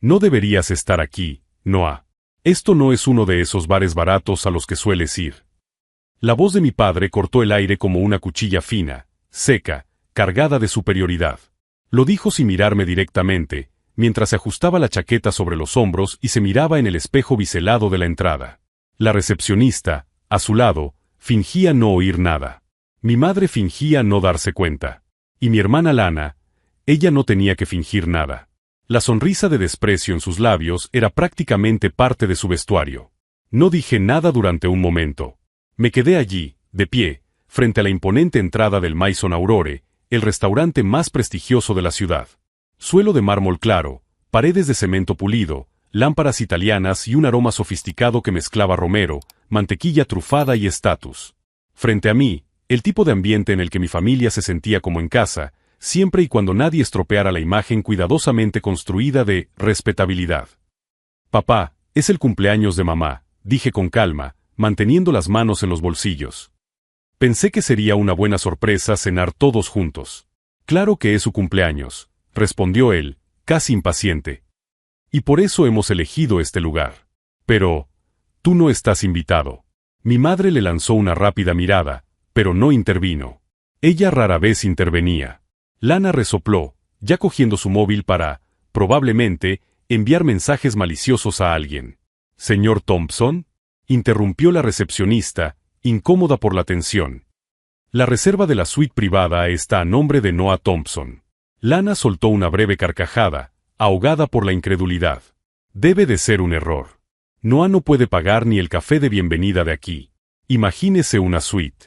No deberías estar aquí, Noah. Esto no es uno de esos bares baratos a los que sueles ir. La voz de mi padre cortó el aire como una cuchilla fina, seca, cargada de superioridad. Lo dijo sin mirarme directamente, mientras se ajustaba la chaqueta sobre los hombros y se miraba en el espejo biselado de la entrada. La recepcionista, a su lado, fingía no oír nada. Mi madre fingía no darse cuenta. Y mi hermana Lana, ella no tenía que fingir nada. La sonrisa de desprecio en sus labios era prácticamente parte de su vestuario. No dije nada durante un momento. Me quedé allí, de pie, frente a la imponente entrada del Maison Aurore, el restaurante más prestigioso de la ciudad. Suelo de mármol claro, paredes de cemento pulido, lámparas italianas y un aroma sofisticado que mezclaba romero, mantequilla trufada y estatus. Frente a mí, el tipo de ambiente en el que mi familia se sentía como en casa, siempre y cuando nadie estropeara la imagen cuidadosamente construida de respetabilidad. Papá, es el cumpleaños de mamá, dije con calma, manteniendo las manos en los bolsillos. Pensé que sería una buena sorpresa cenar todos juntos. Claro que es su cumpleaños, respondió él, casi impaciente. Y por eso hemos elegido este lugar. Pero, tú no estás invitado. Mi madre le lanzó una rápida mirada, pero no intervino. Ella rara vez intervenía. Lana resopló, ya cogiendo su móvil para, probablemente, enviar mensajes maliciosos a alguien. ¿Señor Thompson? Interrumpió la recepcionista, incómoda por la tensión. La reserva de la suite privada está a nombre de Noah Thompson. Lana soltó una breve carcajada, ahogada por la incredulidad. Debe de ser un error. Noah no puede pagar ni el café de bienvenida de aquí. Imagínese una suite.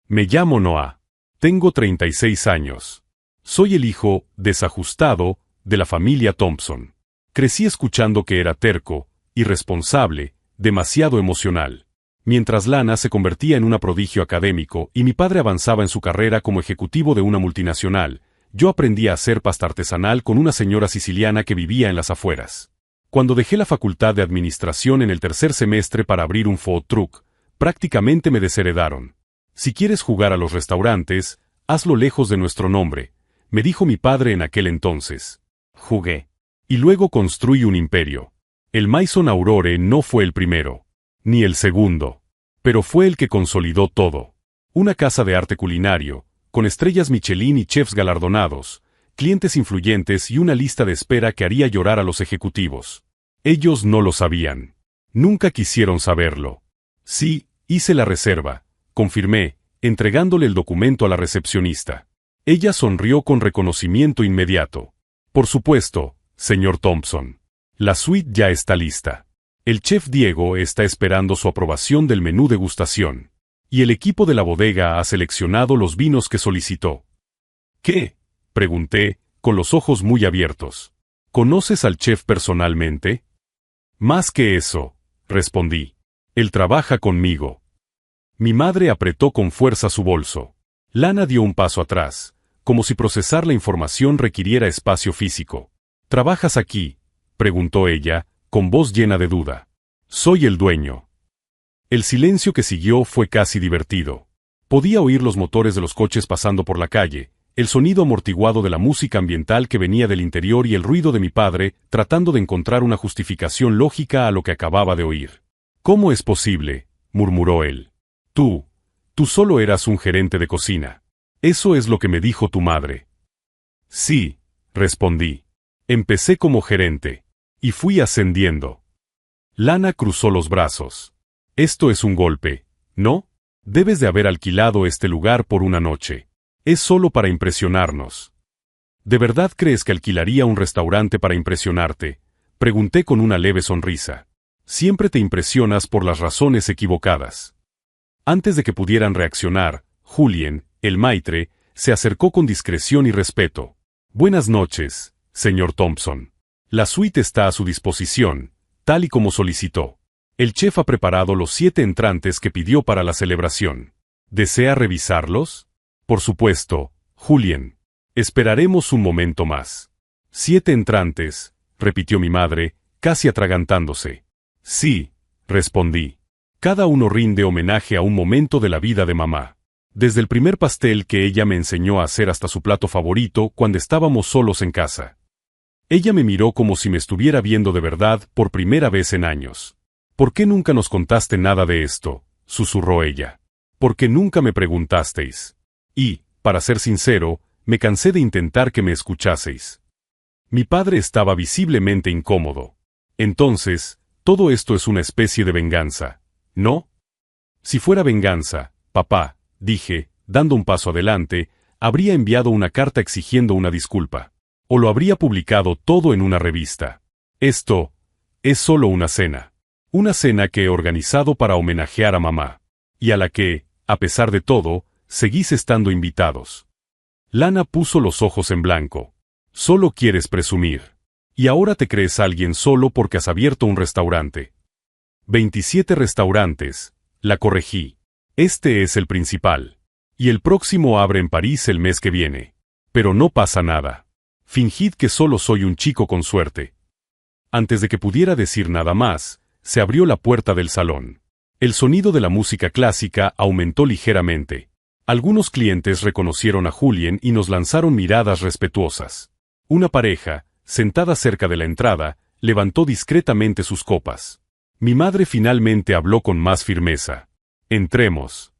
Me llamo Noah. Tengo 36 años. Soy el hijo, desajustado, de la familia Thompson. Crecí escuchando que era terco, irresponsable, demasiado emocional. Mientras Lana se convertía en una prodigio académico y mi padre avanzaba en su carrera como ejecutivo de una multinacional, yo aprendí a hacer pasta artesanal con una señora siciliana que vivía en las afueras. Cuando dejé la facultad de administración en el tercer semestre para abrir un food truck, prácticamente me desheredaron. Si quieres jugar a los restaurantes, hazlo lejos de nuestro nombre, me dijo mi padre en aquel entonces. Jugué. Y luego construí un imperio. El Maison Aurore no fue el primero, ni el segundo, pero fue el que consolidó todo. Una casa de arte culinario, con estrellas Michelin y chefs galardonados, clientes influyentes y una lista de espera que haría llorar a los ejecutivos. Ellos no lo sabían. Nunca quisieron saberlo. Sí, hice la reserva, confirmé, entregándole el documento a la recepcionista. Ella sonrió con reconocimiento inmediato. Por supuesto, señor Thompson. La suite ya está lista. El chef Diego está esperando su aprobación del menú degustación. Y el equipo de la bodega ha seleccionado los vinos que solicitó. ¿Qué? Pregunté, con los ojos muy abiertos. ¿Conoces al chef personalmente? Más que eso, respondí. Él trabaja conmigo. Mi madre apretó con fuerza su bolso. Lana dio un paso atrás, como si procesar la información requiriera espacio físico. ¿Trabajas aquí?, preguntó ella, con voz llena de duda. Soy el dueño. El silencio que siguió fue casi divertido. Podía oír los motores de los coches pasando por la calle, el sonido amortiguado de la música ambiental que venía del interior y el ruido de mi padre, tratando de encontrar una justificación lógica a lo que acababa de oír. ¿Cómo es posible?, murmuró él. Tú solo eras un gerente de cocina. Eso es lo que me dijo tu madre. Sí, respondí. Empecé como gerente. Y fui ascendiendo. Lana cruzó los brazos. Esto es un golpe, ¿no? Debes de haber alquilado este lugar por una noche. Es solo para impresionarnos. ¿De verdad crees que alquilaría un restaurante para impresionarte?, pregunté con una leve sonrisa. Siempre te impresionas por las razones equivocadas. Antes de que pudieran reaccionar, Julien, el maitre, se acercó con discreción y respeto. Buenas noches, señor Thompson. La suite está a su disposición, tal y como solicitó. El chef ha preparado los 7 entrantes que pidió para la celebración. ¿Desea revisarlos? Por supuesto, Julien. Esperaremos un momento más. 7 entrantes, repitió mi madre, casi atragantándose. Sí, respondí. Cada uno rinde homenaje a un momento de la vida de mamá. Desde el primer pastel que ella me enseñó a hacer hasta su plato favorito cuando estábamos solos en casa. Ella me miró como si me estuviera viendo de verdad por primera vez en años. ¿Por qué nunca nos contaste nada de esto?, susurró ella. ¿Por qué nunca me preguntasteis? Y, para ser sincero, me cansé de intentar que me escuchaseis. Mi padre estaba visiblemente incómodo. Entonces, todo esto es una especie de venganza, ¿no? Si fuera venganza, papá, dije, dando un paso adelante, habría enviado una carta exigiendo una disculpa. O lo habría publicado todo en una revista. Esto es solo una cena. Una cena que he organizado para homenajear a mamá. Y a la que, a pesar de todo, seguís estando invitados. Lana puso los ojos en blanco. Solo quieres presumir. Y ahora te crees alguien solo porque has abierto un restaurante. 27 restaurantes, la corregí. Este es el principal. Y el próximo abre en París el mes que viene. Pero no pasa nada. Fingid que solo soy un chico con suerte. Antes de que pudiera decir nada más, se abrió la puerta del salón. El sonido de la música clásica aumentó ligeramente. Algunos clientes reconocieron a Julien y nos lanzaron miradas respetuosas. Una pareja, sentada cerca de la entrada, levantó discretamente sus copas. Mi madre finalmente habló con más firmeza. Entremos.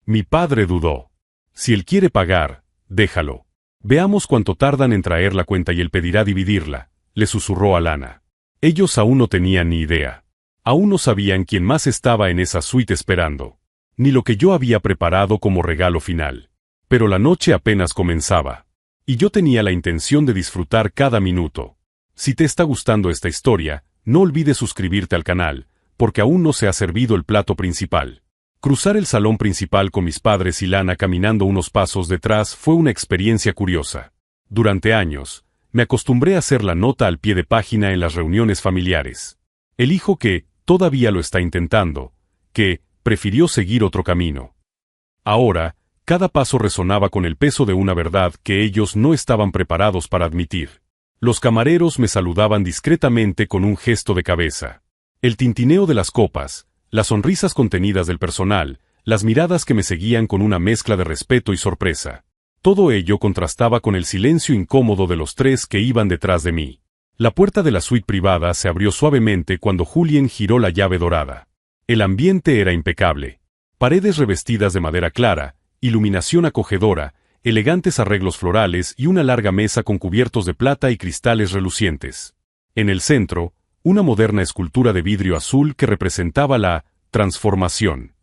Mi padre dudó. Si él quiere pagar, déjalo. Veamos cuánto tardan en traer la cuenta y él pedirá dividirla, le susurró a Lana. Ellos aún no tenían ni idea. Aún no sabían quién más estaba en esa suite esperando. Ni lo que yo había preparado como regalo final. Pero la noche apenas comenzaba. Y yo tenía la intención de disfrutar cada minuto. Si te está gustando esta historia, no olvides suscribirte al canal, porque aún no se ha servido el plato principal. Cruzar el salón principal con mis padres y Lana caminando unos pasos detrás fue una experiencia curiosa. Durante años, me acostumbré a hacer la nota al pie de página en las reuniones familiares. El hijo que, todavía lo está intentando, que, prefirió seguir otro camino. Ahora, cada paso resonaba con el peso de una verdad que ellos no estaban preparados para admitir. Los camareros me saludaban discretamente con un gesto de cabeza. El tintineo de las copas, las sonrisas contenidas del personal, las miradas que me seguían con una mezcla de respeto y sorpresa. Todo ello contrastaba con el silencio incómodo de los tres que iban detrás de mí. La puerta de la suite privada se abrió suavemente cuando Julien giró la llave dorada. El ambiente era impecable. Paredes revestidas de madera clara, iluminación acogedora, elegantes arreglos florales y una larga mesa con cubiertos de plata y cristales relucientes. En el centro, una moderna escultura de vidrio azul que representaba la transformación.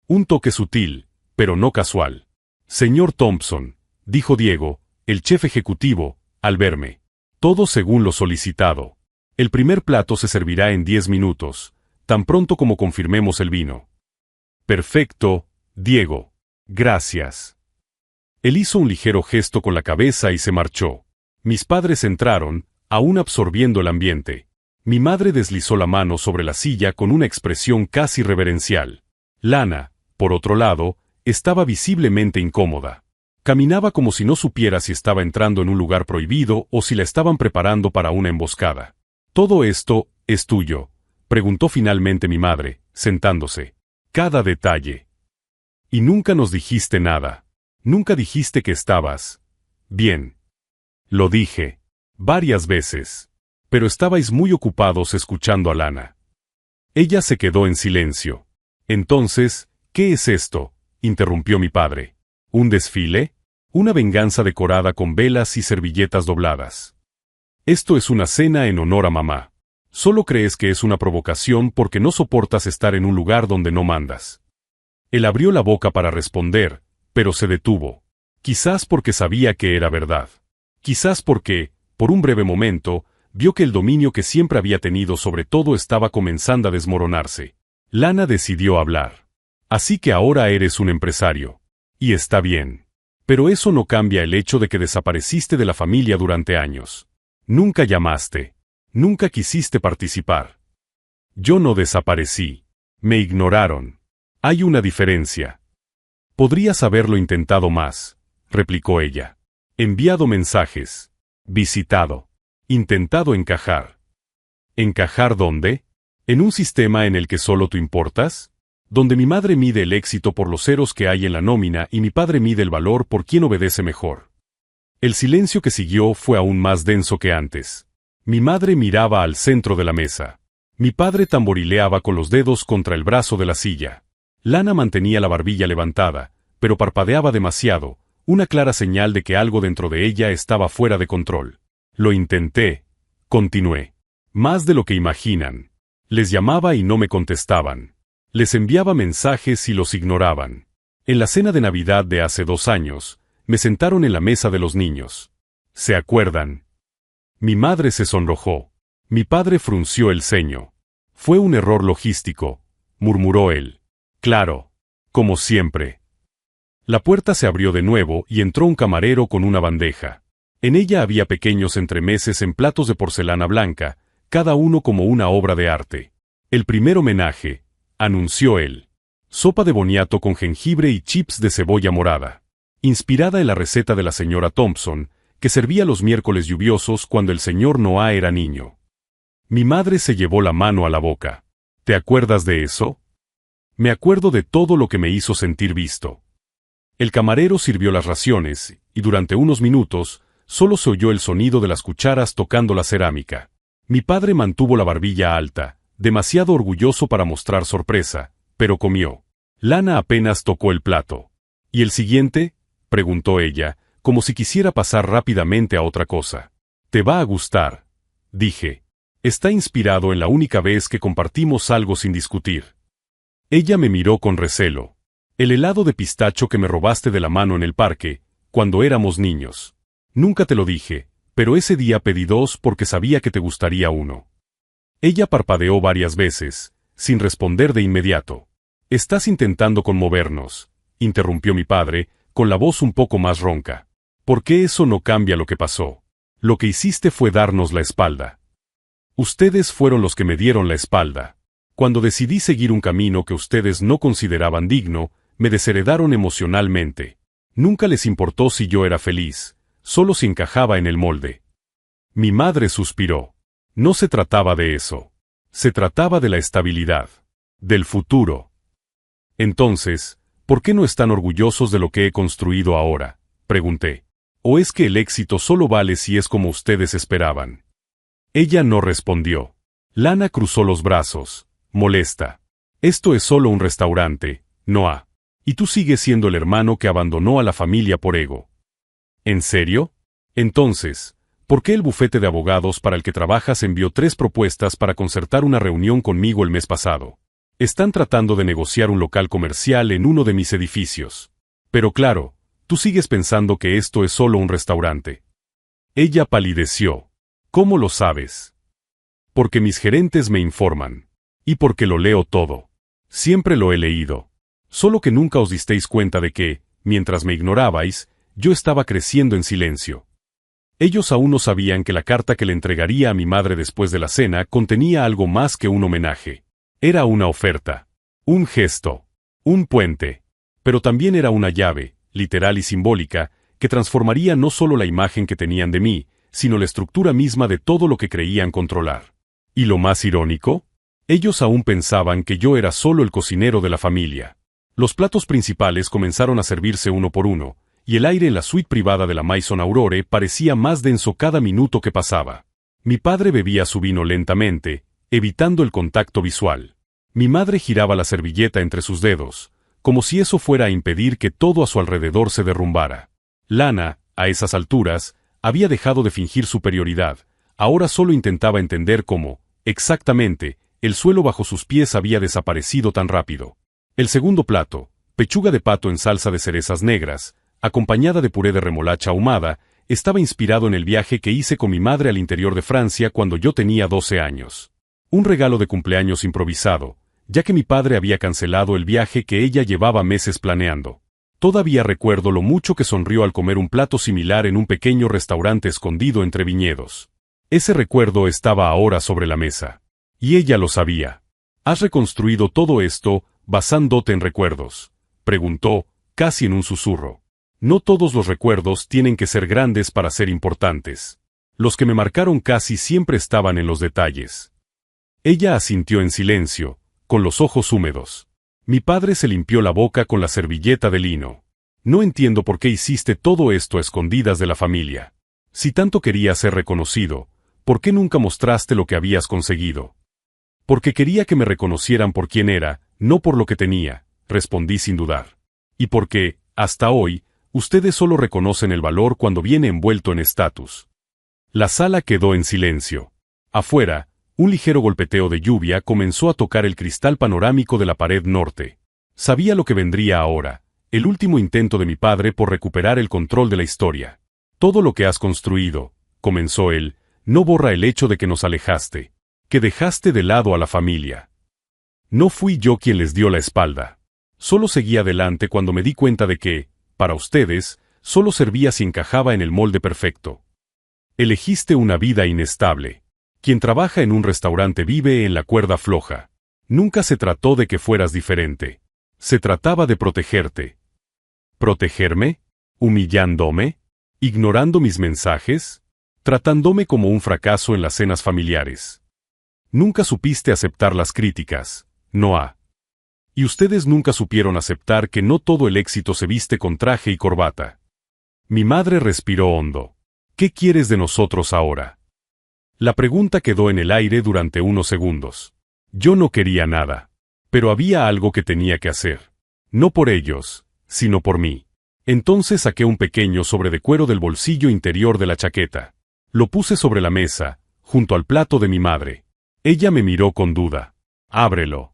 Un toque sutil, pero no casual. Señor Thompson, dijo Diego, el chef ejecutivo, al verme. Todo según lo solicitado. El primer plato se servirá en 10 minutos, tan pronto como confirmemos el vino. Perfecto, Diego. Gracias. Él hizo un ligero gesto con la cabeza y se marchó. Mis padres entraron, aún absorbiendo el ambiente. Mi madre deslizó la mano sobre la silla con una expresión casi reverencial. Lana, por otro lado, estaba visiblemente incómoda. Caminaba como si no supiera si estaba entrando en un lugar prohibido o si la estaban preparando para una emboscada. «¿Todo esto es tuyo?», preguntó finalmente mi madre, sentándose. «Cada detalle. Y nunca nos dijiste nada. Nunca dijiste que estabas bien». «Lo dije. Varias veces. Pero estabais muy ocupados escuchando a Lana». Ella se quedó en silencio. «Entonces, ¿qué es esto?», interrumpió mi padre. «¿Un desfile? ¿Una venganza decorada con velas y servilletas dobladas? Esto es una cena en honor a mamá. Solo crees que es una provocación porque no soportas estar en un lugar donde no mandas». Él abrió la boca para responder, pero se detuvo. Quizás porque sabía que era verdad. Quizás porque, por un breve momento, vio que el dominio que siempre había tenido sobre todo estaba comenzando a desmoronarse. Lana decidió hablar. «Así que ahora eres un empresario. Y está bien. Pero eso no cambia el hecho de que desapareciste de la familia durante años. Nunca llamaste. Nunca quisiste participar». «Yo no desaparecí. Me ignoraron. Hay una diferencia». «Podrías haberlo intentado más», replicó ella. «Enviado mensajes. Visitado. Intentado encajar». ¿Encajar dónde? ¿En un sistema en el que solo tú importas? Donde mi madre mide el éxito por los ceros que hay en la nómina y mi padre mide el valor por quien obedece mejor. El silencio que siguió fue aún más denso que antes. Mi madre miraba al centro de la mesa. Mi padre tamborileaba con los dedos contra el brazo de la silla. Lana mantenía la barbilla levantada, pero parpadeaba demasiado, una clara señal de que algo dentro de ella estaba fuera de control. Lo intenté, continué. Más de lo que imaginan. Les llamaba y no me contestaban. Les enviaba mensajes y los ignoraban. En la cena de Navidad de hace 2 años, me sentaron en la mesa de los niños. ¿Se acuerdan? Mi madre se sonrojó. Mi padre frunció el ceño. Fue un error logístico, murmuró él. Claro, como siempre. La puerta se abrió de nuevo y entró un camarero con una bandeja. En ella había pequeños entremeses en platos de porcelana blanca, cada uno como una obra de arte. El primer homenaje, anunció él. Sopa de boniato con jengibre y chips de cebolla morada. Inspirada en la receta de la señora Thompson, que servía los miércoles lluviosos cuando el señor Noah era niño. Mi madre se llevó la mano a la boca. ¿Te acuerdas de eso? Me acuerdo de todo lo que me hizo sentir visto. El camarero sirvió las raciones, y durante unos minutos, solo se oyó el sonido de las cucharas tocando la cerámica. Mi padre mantuvo la barbilla alta, demasiado orgulloso para mostrar sorpresa, pero comió. Lana apenas tocó el plato. ¿Y el siguiente?, preguntó ella, como si quisiera pasar rápidamente a otra cosa. Te va a gustar, dije. Está inspirado en la única vez que compartimos algo sin discutir. Ella me miró con recelo. El helado de pistacho que me robaste de la mano en el parque, cuando éramos niños. Nunca te lo dije, pero ese día pedí 2 porque sabía que te gustaría uno. Ella parpadeó varias veces, sin responder de inmediato. Estás intentando conmovernos, interrumpió mi padre, con la voz un poco más ronca. ¿Por qué eso no cambia lo que pasó? Lo que hiciste fue darnos la espalda. Ustedes fueron los que me dieron la espalda. Cuando decidí seguir un camino que ustedes no consideraban digno, me desheredaron emocionalmente. Nunca les importó si yo era feliz, solo si encajaba en el molde. Mi madre suspiró. No se trataba de eso. Se trataba de la estabilidad. Del futuro. Entonces, ¿por qué no están orgullosos de lo que he construido ahora?, pregunté. ¿O es que el éxito solo vale si es como ustedes esperaban? Ella no respondió. Lana cruzó los brazos, molesta. Esto es solo un restaurante, Noah. Y tú sigues siendo el hermano que abandonó a la familia por ego. ¿En serio? Entonces, ¿por qué el bufete de abogados para el que trabajas envió 3 propuestas para concertar una reunión conmigo el mes pasado? Están tratando de negociar un local comercial en uno de mis edificios. Pero claro, tú sigues pensando que esto es solo un restaurante. Ella palideció. ¿Cómo lo sabes? Porque mis gerentes me informan. Y porque lo leo todo. Siempre lo he leído. Solo que nunca os disteis cuenta de que, mientras me ignorabais, yo estaba creciendo en silencio. Ellos aún no sabían que la carta que le entregaría a mi madre después de la cena contenía algo más que un homenaje. Era una oferta. Un gesto. Un puente. Pero también era una llave, literal y simbólica, que transformaría no solo la imagen que tenían de mí, sino la estructura misma de todo lo que creían controlar. ¿Y lo más irónico? Ellos aún pensaban que yo era solo el cocinero de la familia. Los platos principales comenzaron a servirse uno por uno, y el aire en la suite privada de la Maison Aurore parecía más denso cada minuto que pasaba. Mi padre bebía su vino lentamente, evitando el contacto visual. Mi madre giraba la servilleta entre sus dedos, como si eso fuera a impedir que todo a su alrededor se derrumbara. Lana, a esas alturas, había dejado de fingir superioridad, ahora solo intentaba entender cómo, exactamente, el suelo bajo sus pies había desaparecido tan rápido. El segundo plato, pechuga de pato en salsa de cerezas negras, acompañada de puré de remolacha ahumada, estaba inspirado en el viaje que hice con mi madre al interior de Francia cuando yo tenía 12 años. Un regalo de cumpleaños improvisado, ya que mi padre había cancelado el viaje que ella llevaba meses planeando. Todavía recuerdo lo mucho que sonrió al comer un plato similar en un pequeño restaurante escondido entre viñedos. Ese recuerdo estaba ahora sobre la mesa. Y ella lo sabía. ¿Has reconstruido todo esto basándote en recuerdos?, preguntó, casi en un susurro. No todos los recuerdos tienen que ser grandes para ser importantes. Los que me marcaron casi siempre estaban en los detalles. Ella asintió en silencio, con los ojos húmedos. Mi padre se limpió la boca con la servilleta de lino. No entiendo por qué hiciste todo esto a escondidas de la familia. Si tanto querías ser reconocido, ¿por qué nunca mostraste lo que habías conseguido? Porque quería que me reconocieran por quién era, no por lo que tenía, respondí sin dudar. Y porque, hasta hoy, ustedes solo reconocen el valor cuando viene envuelto en estatus. La sala quedó en silencio. Afuera, un ligero golpeteo de lluvia comenzó a tocar el cristal panorámico de la pared norte. Sabía lo que vendría ahora, el último intento de mi padre por recuperar el control de la historia. Todo lo que has construido, comenzó él, no borra el hecho de que nos alejaste, que dejaste de lado a la familia. No fui yo quien les dio la espalda. Solo seguí adelante cuando me di cuenta de que, para ustedes, solo servía si encajaba en el molde perfecto. Elegiste una vida inestable. Quien trabaja en un restaurante vive en la cuerda floja. Nunca se trató de que fueras diferente. Se trataba de protegerte. ¿Protegerme? ¿Humillándome? ¿Ignorando mis mensajes? ¿Tratándome como un fracaso en las cenas familiares? Nunca supiste aceptar las críticas, Noah. Y ustedes nunca supieron aceptar que no todo el éxito se viste con traje y corbata. Mi madre respiró hondo. ¿Qué quieres de nosotros ahora? La pregunta quedó en el aire durante unos segundos. Yo no quería nada. Pero había algo que tenía que hacer. No por ellos, sino por mí. Entonces saqué un pequeño sobre de cuero del bolsillo interior de la chaqueta. Lo puse sobre la mesa, junto al plato de mi madre. Ella me miró con duda. Ábrelo.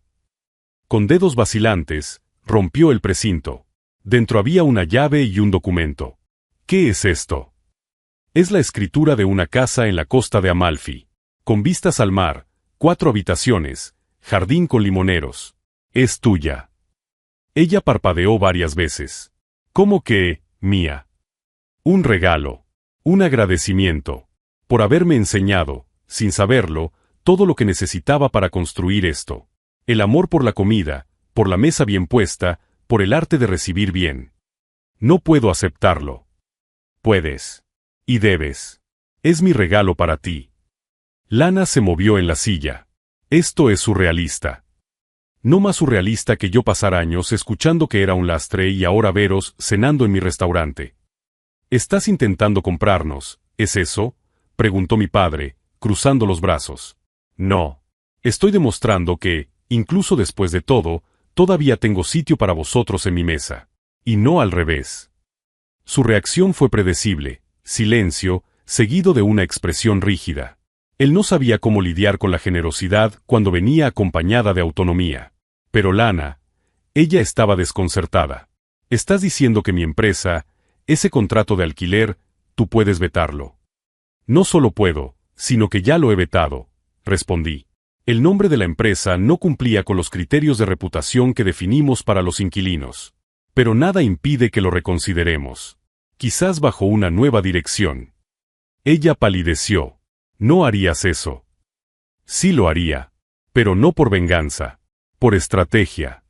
Con dedos vacilantes, rompió el precinto. Dentro había una llave y un documento. ¿Qué es esto? Es la escritura de una casa en la costa de Amalfi. Con vistas al mar, 4 habitaciones, jardín con limoneros. Es tuya. Ella parpadeó varias veces. ¿Cómo que, mía? Un regalo. Un agradecimiento. Por haberme enseñado, sin saberlo, todo lo que necesitaba para construir esto. El amor por la comida, por la mesa bien puesta, por el arte de recibir bien. No puedo aceptarlo. Puedes. Y debes. Es mi regalo para ti. Lana se movió en la silla. Esto es surrealista. No más surrealista que yo pasar años escuchando que era un lastre y ahora veros cenando en mi restaurante. ¿Estás intentando comprarnos, es eso?, preguntó mi padre, cruzando los brazos. No. Estoy demostrando que, incluso después de todo, todavía tengo sitio para vosotros en mi mesa. Y no al revés. Su reacción fue predecible, silencio, seguido de una expresión rígida. Él no sabía cómo lidiar con la generosidad cuando venía acompañada de autonomía. Pero Lana, ella estaba desconcertada. ¿Estás diciendo que mi empresa, ese contrato de alquiler, tú puedes vetarlo? No solo puedo, sino que ya lo he vetado, respondí. El nombre de la empresa no cumplía con los criterios de reputación que definimos para los inquilinos. Pero nada impide que lo reconsideremos. Quizás bajo una nueva dirección. Ella palideció. No harías eso. Sí lo haría. Pero no por venganza. Por estrategia.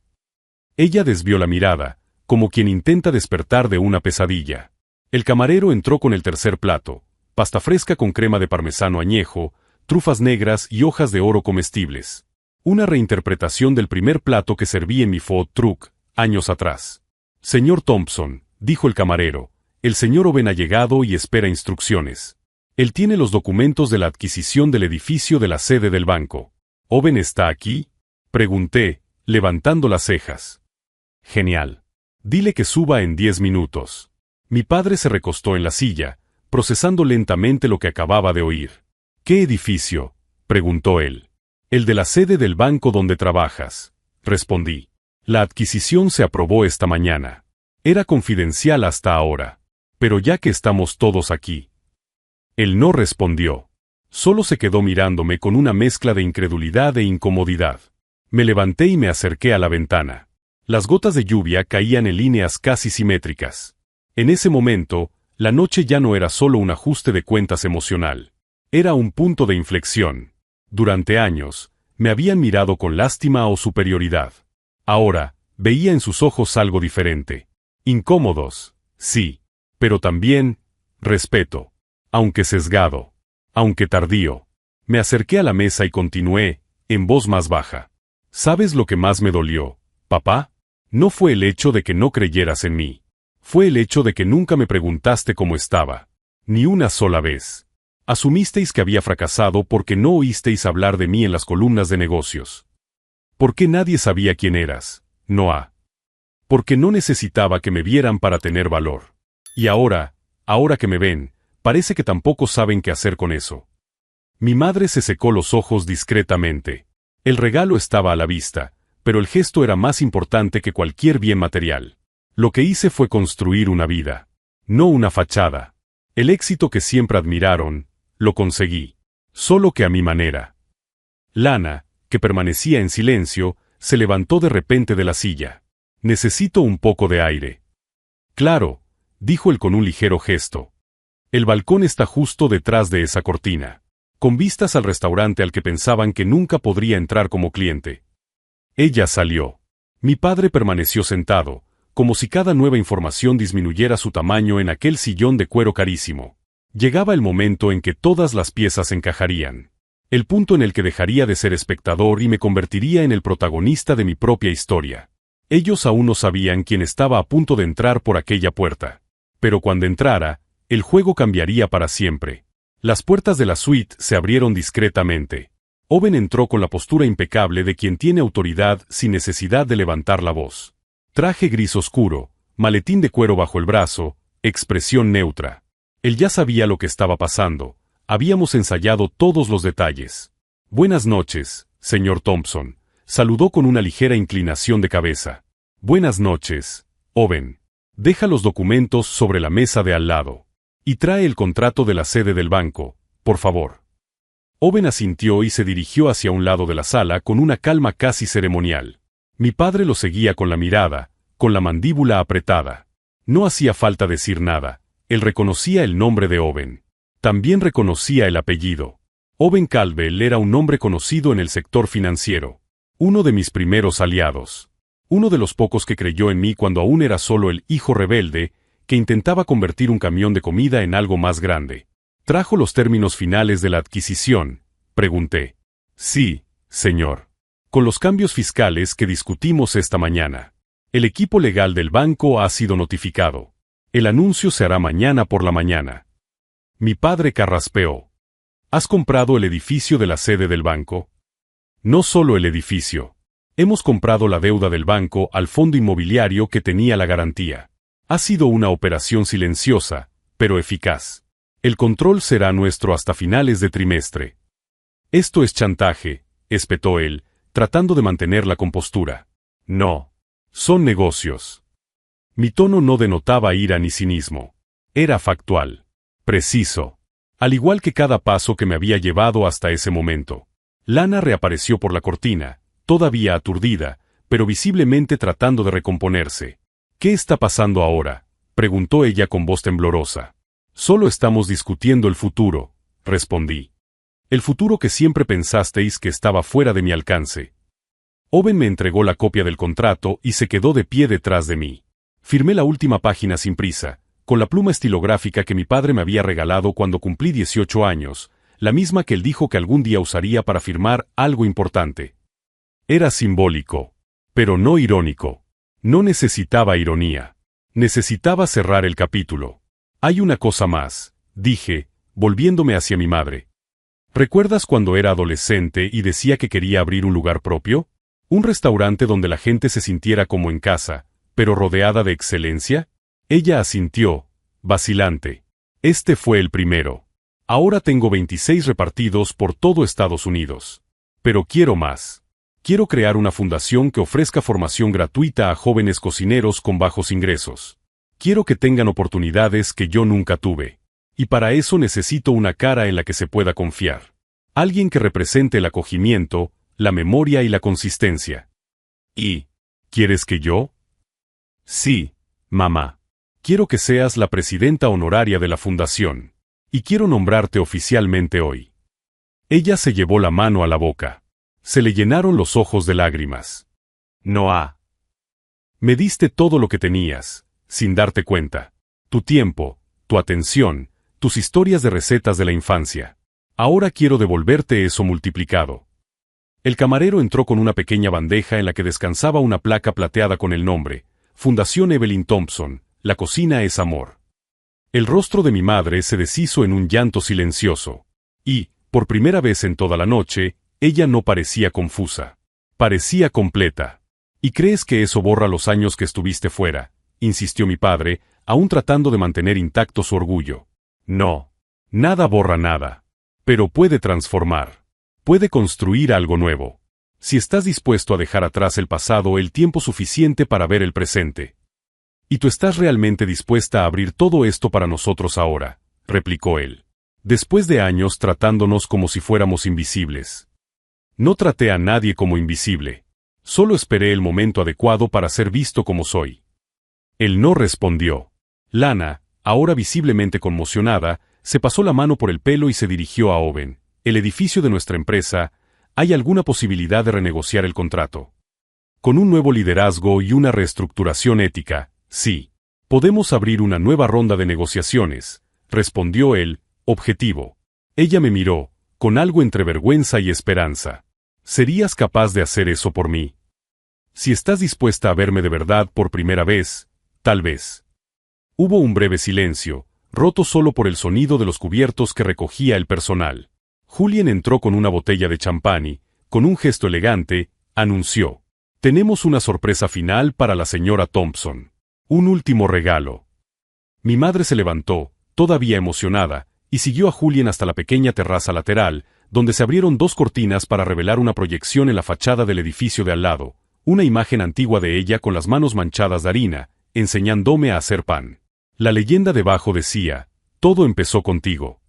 Ella desvió la mirada, como quien intenta despertar de una pesadilla. El camarero entró con el tercer plato, pasta fresca con crema de parmesano añejo, trufas negras y hojas de oro comestibles. Una reinterpretación del primer plato que serví en mi food truck, años atrás. Señor Thompson, dijo el camarero, el señor Owen ha llegado y espera instrucciones. Él tiene los documentos de la adquisición del edificio de la sede del banco. ¿Owen está aquí?, pregunté, levantando las cejas. Genial. Dile que suba en 10 minutos. Mi padre se recostó en la silla, procesando lentamente lo que acababa de oír. ¿Qué edificio?, preguntó él. El de la sede del banco donde trabajas, respondí. La adquisición se aprobó esta mañana. Era confidencial hasta ahora. Pero ya que estamos todos aquí. Él no respondió. Solo se quedó mirándome con una mezcla de incredulidad e incomodidad. Me levanté y me acerqué a la ventana. Las gotas de lluvia caían en líneas casi simétricas. En ese momento, la noche ya no era solo un ajuste de cuentas emocional. Era un punto de inflexión. Durante años, me habían mirado con lástima o superioridad. Ahora, veía en sus ojos algo diferente. Incómodos, sí, pero también, respeto. Aunque sesgado, aunque tardío. Me acerqué a la mesa y continué, en voz más baja. ¿Sabes lo que más me dolió, papá? No fue el hecho de que no creyeras en mí. Fue el hecho de que nunca me preguntaste cómo estaba. Ni una sola vez. Asumisteis que había fracasado porque no oísteis hablar de mí en las columnas de negocios. Porque nadie sabía quién eras, Noah. Porque no necesitaba que me vieran para tener valor. Y ahora que me ven, parece que tampoco saben qué hacer con eso. Mi madre se secó los ojos discretamente. El regalo estaba a la vista, pero el gesto era más importante que cualquier bien material. Lo que hice fue construir una vida, no una fachada. El éxito que siempre admiraron, lo conseguí, solo que a mi manera. Lana, que permanecía en silencio, se levantó de repente de la silla. Necesito un poco de aire. Claro, dijo él con un ligero gesto. El balcón está justo detrás de esa cortina, con vistas al restaurante al que pensaban que nunca podría entrar como cliente. Ella salió. Mi padre permaneció sentado, como si cada nueva información disminuyera su tamaño en aquel sillón de cuero carísimo. Llegaba el momento en que todas las piezas encajarían. El punto en el que dejaría de ser espectador y me convertiría en el protagonista de mi propia historia. Ellos aún no sabían quién estaba a punto de entrar por aquella puerta. Pero cuando entrara, el juego cambiaría para siempre. Las puertas de la suite se abrieron discretamente. Owen entró con la postura impecable de quien tiene autoridad sin necesidad de levantar la voz. Traje gris oscuro, maletín de cuero bajo el brazo, expresión neutra. Él ya sabía lo que estaba pasando. Habíamos ensayado todos los detalles. Buenas noches, señor Thompson. Saludó con una ligera inclinación de cabeza. Buenas noches, Owen. Deja los documentos sobre la mesa de al lado. Y trae el contrato de la sede del banco, por favor. Owen asintió y se dirigió hacia un lado de la sala con una calma casi ceremonial. Mi padre lo seguía con la mirada, con la mandíbula apretada. No hacía falta decir nada. Él reconocía el nombre de Owen. También reconocía el apellido. Owen Calwell era un nombre conocido en el sector financiero. Uno de mis primeros aliados. Uno de los pocos que creyó en mí cuando aún era solo el hijo rebelde, que intentaba convertir un camión de comida en algo más grande. ¿Trajo los términos finales de la adquisición?, pregunté. Sí, señor. Con los cambios fiscales que discutimos esta mañana. El equipo legal del banco ha sido notificado. El anuncio se hará mañana por la mañana. Mi padre carraspeó. ¿Has comprado el edificio de la sede del banco? No solo el edificio. Hemos comprado la deuda del banco al fondo inmobiliario que tenía la garantía. Ha sido una operación silenciosa, pero eficaz. El control será nuestro hasta finales de trimestre. Esto es chantaje, espetó él, tratando de mantener la compostura. No. Son negocios. Mi tono no denotaba ira ni cinismo. Era factual. Preciso. Al igual que cada paso que me había llevado hasta ese momento. Lana reapareció por la cortina, todavía aturdida, pero visiblemente tratando de recomponerse. ¿Qué está pasando ahora?, preguntó ella con voz temblorosa. Solo estamos discutiendo el futuro, respondí. El futuro que siempre pensasteis que estaba fuera de mi alcance. Owen me entregó la copia del contrato y se quedó de pie detrás de mí. Firmé la última página sin prisa, con la pluma estilográfica que mi padre me había regalado cuando cumplí 18 años, la misma que él dijo que algún día usaría para firmar algo importante. Era simbólico, pero no irónico. No necesitaba ironía. Necesitaba cerrar el capítulo. Hay una cosa más, dije, volviéndome hacia mi madre. ¿Recuerdas cuando era adolescente y decía que quería abrir un lugar propio? Un restaurante donde la gente se sintiera como en casa, pero rodeada de excelencia. Ella asintió, vacilante. Este fue el primero. Ahora tengo 26 repartidos por todo Estados Unidos. Pero quiero más. Quiero crear una fundación que ofrezca formación gratuita a jóvenes cocineros con bajos ingresos. Quiero que tengan oportunidades que yo nunca tuve. Y para eso necesito una cara en la que se pueda confiar. Alguien que represente el acogimiento, la memoria y la consistencia. ¿Y quieres que yo? Sí, mamá. Quiero que seas la presidenta honoraria de la fundación. Y quiero nombrarte oficialmente hoy. Ella se llevó la mano a la boca. Se le llenaron los ojos de lágrimas. Noah. Me diste todo lo que tenías, sin darte cuenta. Tu tiempo, tu atención, tus historias de recetas de la infancia. Ahora quiero devolverte eso multiplicado. El camarero entró con una pequeña bandeja en la que descansaba una placa plateada con el nombre, Fundación Evelyn Thompson, la cocina es amor. El rostro de mi madre se deshizo en un llanto silencioso. Y, por primera vez en toda la noche, ella no parecía confusa. Parecía completa. ¿Y crees que eso borra los años que estuviste fuera?, insistió mi padre, aún tratando de mantener intacto su orgullo. No. Nada borra nada. Pero puede transformar. Puede construir algo nuevo. Si estás dispuesto a dejar atrás el pasado el tiempo suficiente para ver el presente. ¿Y tú estás realmente dispuesta a abrir todo esto para nosotros ahora?, replicó él. Después de años tratándonos como si fuéramos invisibles. No traté a nadie como invisible. Solo esperé el momento adecuado para ser visto como soy. Él no respondió. Lana, ahora visiblemente conmocionada, se pasó la mano por el pelo y se dirigió a Owen. El edificio de nuestra empresa, ¿hay alguna posibilidad de renegociar el contrato? Con un nuevo liderazgo y una reestructuración ética, sí. Podemos abrir una nueva ronda de negociaciones, respondió él, objetivo. Ella me miró, con algo entre vergüenza y esperanza. ¿Serías capaz de hacer eso por mí? Si estás dispuesta a verme de verdad por primera vez, tal vez. Hubo un breve silencio, roto solo por el sonido de los cubiertos que recogía el personal. Julian entró con una botella de champán y, con un gesto elegante, anunció: «Tenemos una sorpresa final para la señora Thompson. Un último regalo». Mi madre se levantó, todavía emocionada, y siguió a Julian hasta la pequeña terraza lateral, donde se abrieron dos cortinas para revelar una proyección en la fachada del edificio de al lado, una imagen antigua de ella con las manos manchadas de harina, enseñándome a hacer pan. La leyenda debajo decía: «Todo empezó contigo».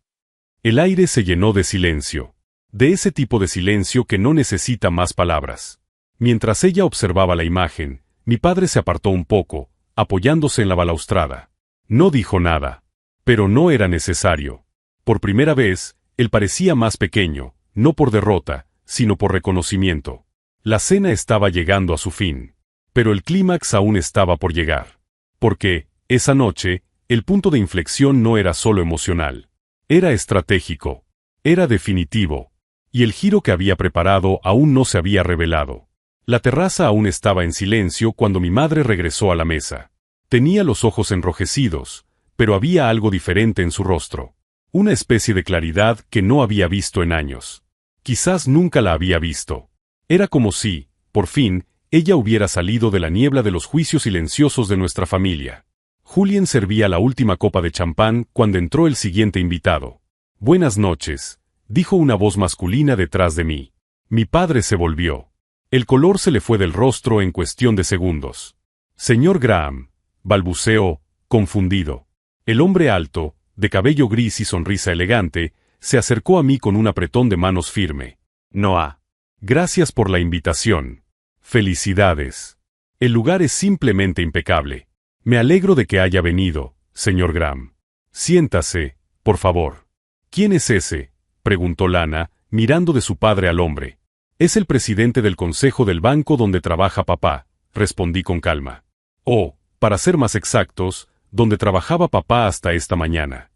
El aire se llenó de silencio. De ese tipo de silencio que no necesita más palabras. Mientras ella observaba la imagen, mi padre se apartó un poco, apoyándose en la balaustrada. No dijo nada. Pero no era necesario. Por primera vez, él parecía más pequeño, no por derrota, sino por reconocimiento. La cena estaba llegando a su fin. Pero el clímax aún estaba por llegar. Porque, esa noche, el punto de inflexión no era solo emocional. Era estratégico. Era definitivo. Y el giro que había preparado aún no se había revelado. La terraza aún estaba en silencio cuando mi madre regresó a la mesa. Tenía los ojos enrojecidos, pero había algo diferente en su rostro. Una especie de claridad que no había visto en años. Quizás nunca la había visto. Era como si, por fin, ella hubiera salido de la niebla de los juicios silenciosos de nuestra familia. Julian servía la última copa de champán cuando entró el siguiente invitado. «Buenas noches», dijo una voz masculina detrás de mí. Mi padre se volvió. El color se le fue del rostro en cuestión de segundos. «Señor Graham», balbuceó, confundido. El hombre alto, de cabello gris y sonrisa elegante, se acercó a mí con un apretón de manos firme. «Noah. Gracias por la invitación. Felicidades. El lugar es simplemente impecable. Me alegro de que haya venido, señor Graham. Siéntase, por favor». «¿Quién es ese?», preguntó Lana, mirando de su padre al hombre. «Es el presidente del consejo del banco donde trabaja papá», respondí con calma. «Oh, para ser más exactos, donde trabajaba papá hasta esta mañana».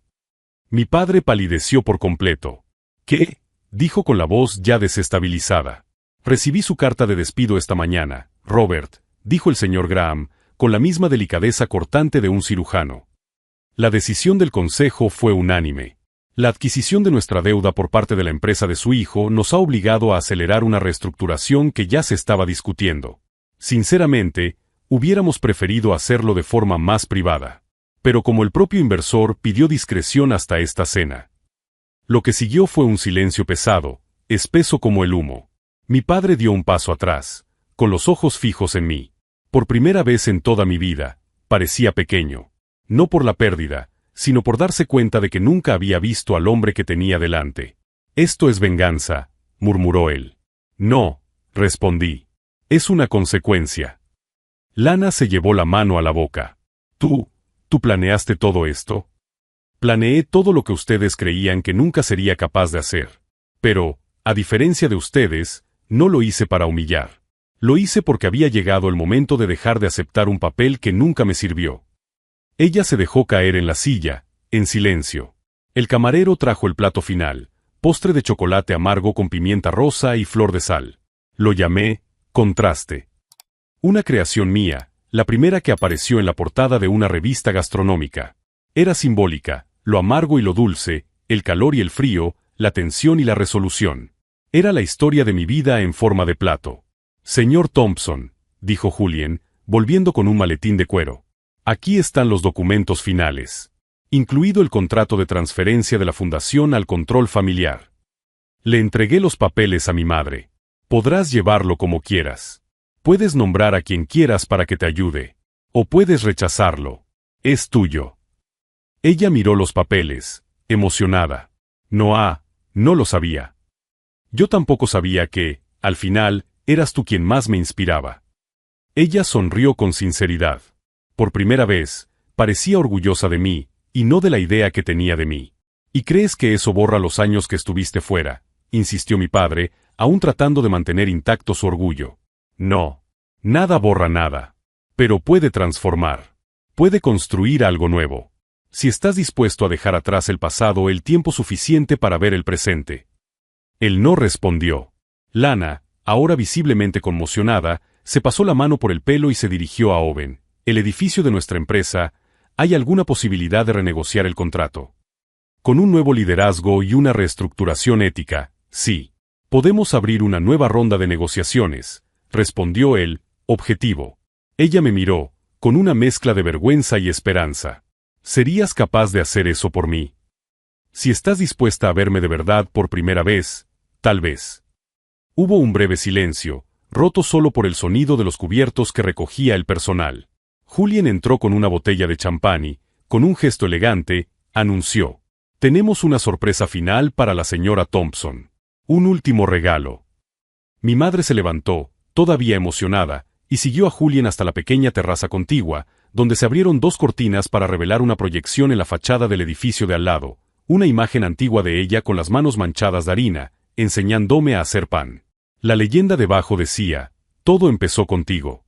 Mi padre palideció por completo. «¿Qué?», dijo con la voz ya desestabilizada. «Recibí su carta de despido esta mañana, Robert», dijo el señor Graham, con la misma delicadeza cortante de un cirujano. La decisión del consejo fue unánime. La adquisición de nuestra deuda por parte de la empresa de su hijo nos ha obligado a acelerar una reestructuración que ya se estaba discutiendo. Sinceramente, hubiéramos preferido hacerlo de forma más privada. Pero como el propio inversor pidió discreción hasta esta cena. Lo que siguió fue un silencio pesado, espeso como el humo. Mi padre dio un paso atrás, con los ojos fijos en mí. Por primera vez en toda mi vida, parecía pequeño. No por la pérdida, sino por darse cuenta de que nunca había visto al hombre que tenía delante. «Esto es venganza», murmuró él. «No», respondí. «Es una consecuencia». Lana se llevó la mano a la boca. ¿Tú planeaste todo esto?» «Planeé todo lo que ustedes creían que nunca sería capaz de hacer. Pero, a diferencia de ustedes, no lo hice para humillar. Lo hice porque había llegado el momento de dejar de aceptar un papel que nunca me sirvió». Ella se dejó caer en la silla, en silencio. El camarero trajo el plato final, postre de chocolate amargo con pimienta rosa y flor de sal. Lo llamé contraste. Una creación mía, la primera que apareció en la portada de una revista gastronómica. Era simbólica, lo amargo y lo dulce, el calor y el frío, la tensión y la resolución. Era la historia de mi vida en forma de plato. Señor Thompson, dijo Julien, volviendo con un maletín de cuero. Aquí están los documentos finales, incluido el contrato de transferencia de la fundación al control familiar. Le entregué los papeles a mi madre. Podrás llevarlo como quieras. Puedes nombrar a quien quieras para que te ayude. O puedes rechazarlo. Es tuyo. Ella miró los papeles, emocionada. No lo sabía. Yo tampoco sabía que, al final, eras tú quien más me inspiraba. Ella sonrió con sinceridad. Por primera vez, parecía orgullosa de mí, y no de la idea que tenía de mí. ¿Y crees que eso borra los años que estuviste fuera?, insistió mi padre, aún tratando de mantener intacto su orgullo. No. Nada borra nada. Pero puede transformar. Puede construir algo nuevo. Si estás dispuesto a dejar atrás el pasado el tiempo suficiente para ver el presente. Él no respondió. Lana, ahora visiblemente conmocionada, se pasó la mano por el pelo y se dirigió a Owen. El edificio de nuestra empresa, ¿hay alguna posibilidad de renegociar el contrato? Con un nuevo liderazgo y una reestructuración ética, sí. Podemos abrir una nueva ronda de negociaciones, respondió él, objetivo. Ella me miró, con una mezcla de vergüenza y esperanza. ¿Serías capaz de hacer eso por mí? Si estás dispuesta a verme de verdad por primera vez, tal vez. Hubo un breve silencio, roto solo por el sonido de los cubiertos que recogía el personal. Julien entró con una botella de champán y, con un gesto elegante, anunció: «Tenemos una sorpresa final para la señora Thompson. Un último regalo». Mi madre se levantó, todavía emocionada, y siguió a Julien hasta la pequeña terraza contigua, donde se abrieron dos cortinas para revelar una proyección en la fachada del edificio de al lado, una imagen antigua de ella con las manos manchadas de harina, enseñándome a hacer pan. La leyenda debajo decía: «Todo empezó contigo».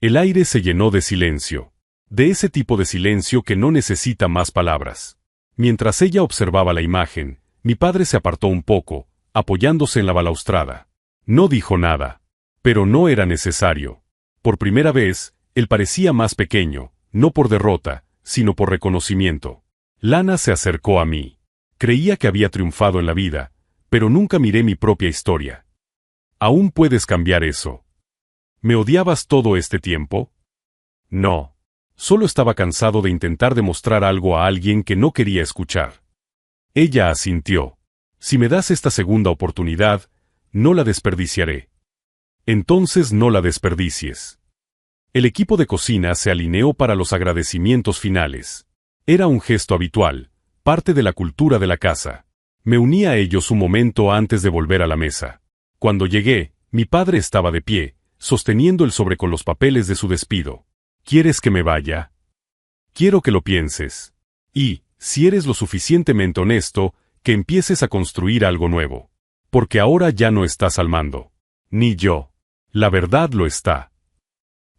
El aire se llenó de silencio. De ese tipo de silencio que no necesita más palabras. Mientras ella observaba la imagen, mi padre se apartó un poco, apoyándose en la balaustrada. No dijo nada. Pero no era necesario. Por primera vez, él parecía más pequeño, no por derrota, sino por reconocimiento. Lana se acercó a mí. Creía que había triunfado en la vida, pero nunca miré mi propia historia. ¿Aún puedes cambiar eso? ¿Me odiabas todo este tiempo? No. Solo estaba cansado de intentar demostrar algo a alguien que no quería escuchar. Ella asintió. Si me das esta segunda oportunidad, no la desperdiciaré. Entonces no la desperdicies. El equipo de cocina se alineó para los agradecimientos finales. Era un gesto habitual, parte de la cultura de la casa. Me uní a ellos un momento antes de volver a la mesa. Cuando llegué, mi padre estaba de pie, sosteniendo el sobre con los papeles de su despido. ¿Quieres que me vaya? Quiero que lo pienses. Y, si eres lo suficientemente honesto, que empieces a construir algo nuevo. Porque ahora ya no estás al mando. Ni yo. La verdad lo está.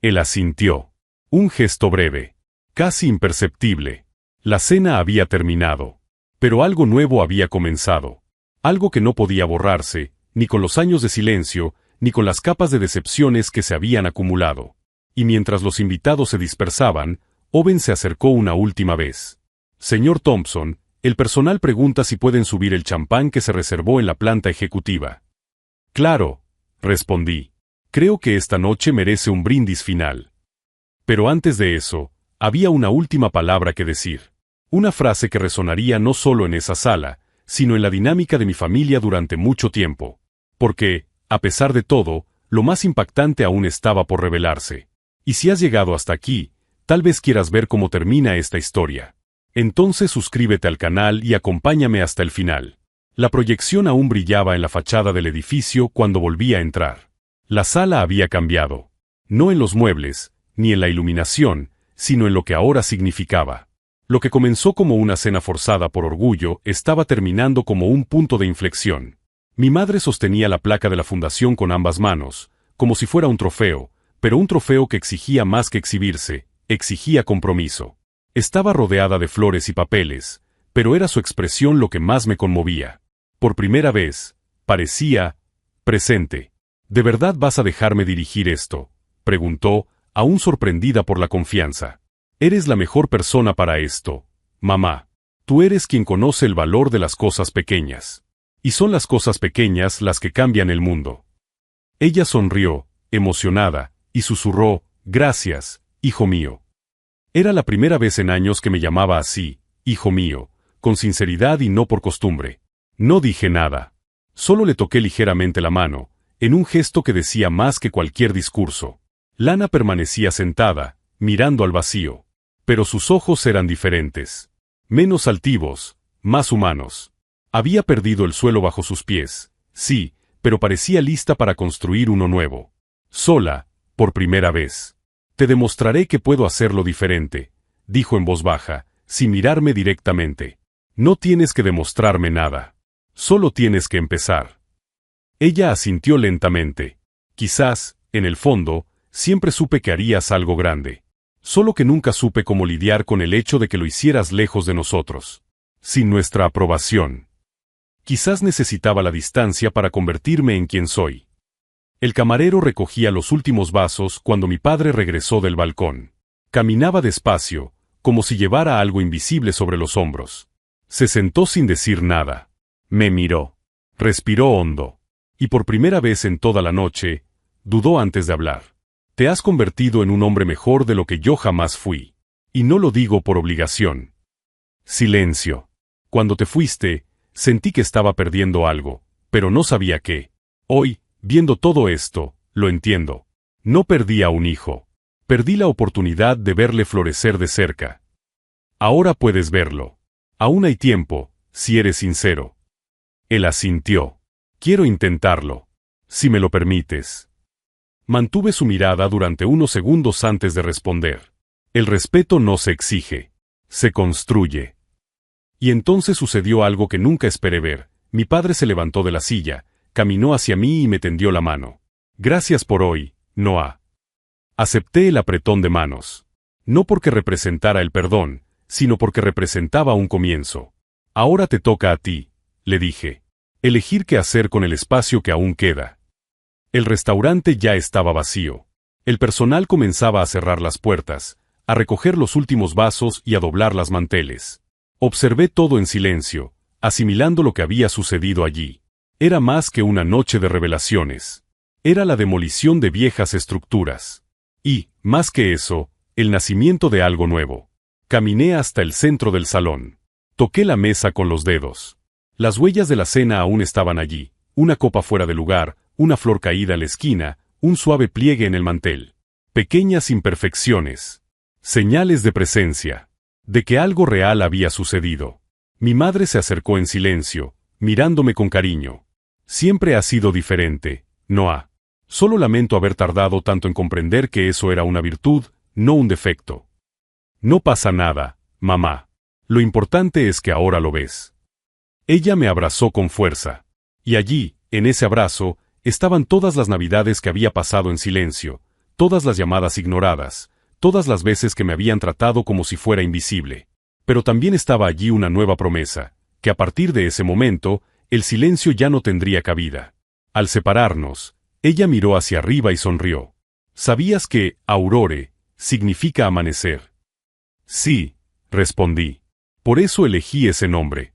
Él asintió. Un gesto breve. Casi imperceptible. La cena había terminado. Pero algo nuevo había comenzado. Algo que no podía borrarse, ni con los años de silencio, ni con las capas de decepciones que se habían acumulado. Y mientras los invitados se dispersaban, Owen se acercó una última vez. Señor Thompson, el personal pregunta si pueden subir el champán que se reservó en la planta ejecutiva. Claro, respondí. Creo que esta noche merece un brindis final. Pero antes de eso, había una última palabra que decir. Una frase que resonaría no solo en esa sala, sino en la dinámica de mi familia durante mucho tiempo. Porque, a pesar de todo, lo más impactante aún estaba por revelarse. Y si has llegado hasta aquí, tal vez quieras ver cómo termina esta historia. Entonces suscríbete al canal y acompáñame hasta el final. La proyección aún brillaba en la fachada del edificio cuando volví a entrar. La sala había cambiado. No en los muebles, ni en la iluminación, sino en lo que ahora significaba. Lo que comenzó como una cena forzada por orgullo estaba terminando como un punto de inflexión. Mi madre sostenía la placa de la fundación con ambas manos, como si fuera un trofeo, pero un trofeo que exigía más que exhibirse, exigía compromiso. Estaba rodeada de flores y papeles, pero era su expresión lo que más me conmovía. Por primera vez, parecía presente. ¿De verdad vas a dejarme dirigir esto?, preguntó, aún sorprendida por la confianza. Eres la mejor persona para esto, mamá. Tú eres quien conoce el valor de las cosas pequeñas. Y son las cosas pequeñas las que cambian el mundo. Ella sonrió, emocionada, y susurró, gracias, hijo mío. Era la primera vez en años que me llamaba así, hijo mío, con sinceridad y no por costumbre. No dije nada. Solo le toqué ligeramente la mano, en un gesto que decía más que cualquier discurso. Lana permanecía sentada, mirando al vacío. Pero sus ojos eran diferentes. Menos altivos, más humanos. Había perdido el suelo bajo sus pies, sí, pero parecía lista para construir uno nuevo. Sola, por primera vez. Te demostraré que puedo hacerlo diferente, dijo en voz baja, sin mirarme directamente. No tienes que demostrarme nada. Solo tienes que empezar. Ella asintió lentamente. Quizás, en el fondo, siempre supe que harías algo grande. Solo que nunca supe cómo lidiar con el hecho de que lo hicieras lejos de nosotros. Sin nuestra aprobación. Quizás necesitaba la distancia para convertirme en quien soy. El camarero recogía los últimos vasos cuando mi padre regresó del balcón. Caminaba despacio, como si llevara algo invisible sobre los hombros. Se sentó sin decir nada. Me miró. Respiró hondo. Y por primera vez en toda la noche, dudó antes de hablar. Te has convertido en un hombre mejor de lo que yo jamás fui. Y no lo digo por obligación. Silencio. Cuando te fuiste, sentí que estaba perdiendo algo, pero no sabía qué. Hoy, viendo todo esto, lo entiendo. No perdí a un hijo. Perdí la oportunidad de verle florecer de cerca. Ahora puedes verlo. Aún hay tiempo, si eres sincero. Él asintió. Quiero intentarlo. Si me lo permites. Mantuve su mirada durante unos segundos antes de responder. El respeto no se exige. Se construye. Y entonces sucedió algo que nunca esperé ver. Mi padre se levantó de la silla, caminó hacia mí y me tendió la mano. Gracias por hoy, Noah. Acepté el apretón de manos. No porque representara el perdón, sino porque representaba un comienzo. Ahora te toca a ti, le dije. Elegir qué hacer con el espacio que aún queda. El restaurante ya estaba vacío. El personal comenzaba a cerrar las puertas, a recoger los últimos vasos y a doblar las manteles. Observé todo en silencio, asimilando lo que había sucedido allí. Era más que una noche de revelaciones. Era la demolición de viejas estructuras. Y, más que eso, el nacimiento de algo nuevo. Caminé hasta el centro del salón. Toqué la mesa con los dedos. Las huellas de la cena aún estaban allí, una copa fuera de lugar, una flor caída en la esquina, un suave pliegue en el mantel. Pequeñas imperfecciones. Señales de presencia. De que algo real había sucedido. Mi madre se acercó en silencio, mirándome con cariño. Siempre ha sido diferente, Noah. Solo lamento haber tardado tanto en comprender que eso era una virtud, no un defecto. No pasa nada, mamá. Lo importante es que ahora lo ves. Ella me abrazó con fuerza. Y allí, en ese abrazo, estaban todas las navidades que había pasado en silencio, todas las llamadas ignoradas, todas las veces que me habían tratado como si fuera invisible. Pero también estaba allí una nueva promesa, que a partir de ese momento, el silencio ya no tendría cabida. Al separarnos, ella miró hacia arriba y sonrió. ¿Sabías que aurore significa amanecer? Sí, respondí. Por eso elegí ese nombre.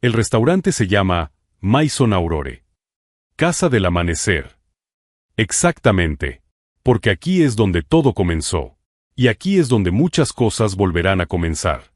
El restaurante se llama Maison Aurore. Casa del amanecer. Exactamente. Porque aquí es donde todo comenzó. Y aquí es donde muchas cosas volverán a comenzar.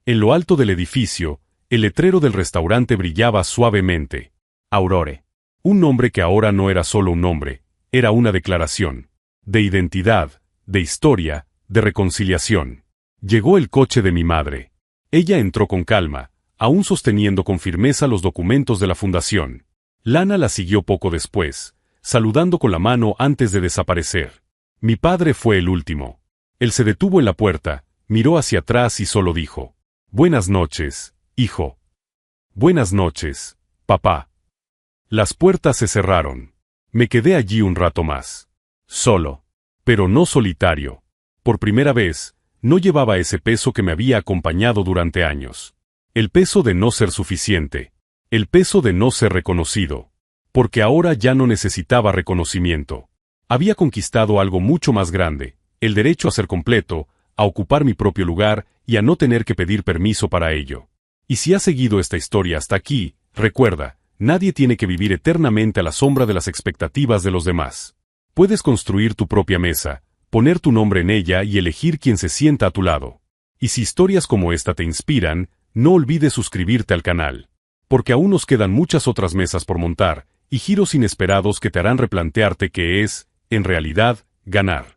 En lo alto del edificio, el letrero del restaurante brillaba suavemente. Aurore. Un nombre que ahora no era solo un nombre, era una declaración. De identidad, de historia, de reconciliación. Llegó el coche de mi madre. Ella entró con calma, aún sosteniendo con firmeza los documentos de la fundación. Lana la siguió poco después, saludando con la mano antes de desaparecer. Mi padre fue el último. Él se detuvo en la puerta, miró hacia atrás y solo dijo: «Buenas noches, hijo». «Buenas noches, papá». Las puertas se cerraron. Me quedé allí un rato más. Solo. Pero no solitario. Por primera vez, no llevaba ese peso que me había acompañado durante años. El peso de no ser suficiente. El peso de no ser reconocido. Porque ahora ya no necesitaba reconocimiento. Había conquistado algo mucho más grande, el derecho a ser completo, a ocupar mi propio lugar y a no tener que pedir permiso para ello. Y si has seguido esta historia hasta aquí, recuerda, nadie tiene que vivir eternamente a la sombra de las expectativas de los demás. Puedes construir tu propia mesa, poner tu nombre en ella y elegir quién se sienta a tu lado. Y si historias como esta te inspiran, no olvides suscribirte al canal. Porque aún nos quedan muchas otras mesas por montar, y giros inesperados que te harán replantearte qué es, en realidad, ganar.